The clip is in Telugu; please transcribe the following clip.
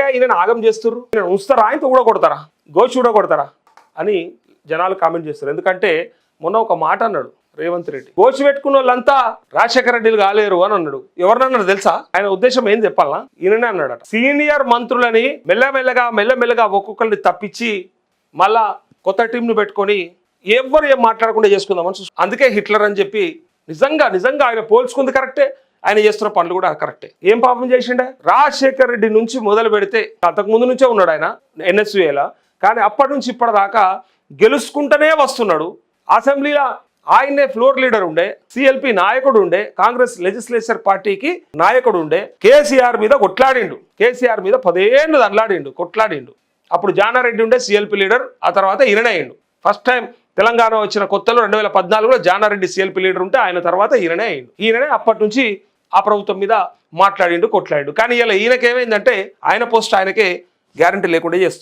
ఈయన ఆగం చేస్తుర్రు, ఈయన ఉంచుతారా, ఆయనతో కూడా కొడతారా, గోచి కూడా కొడతారా అని జనాలు కామెంట్ చేస్తారు. ఎందుకంటే మొన్న ఒక మాట అన్నాడు రేవంత్ రెడ్డి, గోచి పెట్టుకున్న వాళ్ళంతా రాజశేఖర రెడ్డిలు కాలేరు అని అన్నాడు. ఎవరినన్నాడు తెలుసా? ఆయన ఉద్దేశం ఏం చెప్పాలనా? ఈయననే అన్నాడట. సీనియర్ మంత్రులని మెల్లమెల్లగా ఒక్కొక్కరిని తప్పించి మళ్ళా కొత్త టీంను పెట్టుకొని ఎవరు ఏం మాట్లాడకుండా చేసుకుందామని చూసు. అందుకే హిట్లర్ అని చెప్పి నిజంగా ఆయన పోల్చుకుంది కరెక్టే, ఆయన చేస్తున్న పనులు కూడా కరెక్టే. ఏం పాపం చేసిండే? రాజశేఖర రెడ్డి నుంచి మొదలు పెడితే అంతకు ముందు నుంచే ఉన్నాడు ఆయన ఎన్ఎస్యూఏలా, కానీ అప్పటి నుంచి ఇప్పటిదాకా గెలుచుకుంటూనే వస్తున్నాడు. అసెంబ్లీలో ఆయనే ఫ్లోర్ లీడర్ ఉండే, సిఎల్పి నాయకుడు ఉండే, కాంగ్రెస్ లెజిస్లేచర్ పార్టీకి నాయకుడు ఉండే. కేసీఆర్ మీద కొట్లాడిండు, కేసీఆర్ మీద 10 ఏళ్ళు కొట్లాడిండు. అప్పుడు జానారెడ్డి ఉండే సిఎల్పి లీడర్, ఆ తర్వాత ఈయననే అయిండు. ఫస్ట్ టైం తెలంగాణ వచ్చిన కొత్తలో 2014లో జానారెడ్డి సిఎల్పి లీడర్ ఉంటే ఆయన తర్వాత ఈయననే అయిండు. ఈయననే అప్పటి నుంచి ఆ ప్రభుత్వం మీద మాట్లాడిండు, కొట్లాడిండు. కానీ ఇలా ఈయనకేమైందంటే ఆయన పోస్ట్ ఆయనకే గ్యారంటీ లేకుండా చేస్తారు.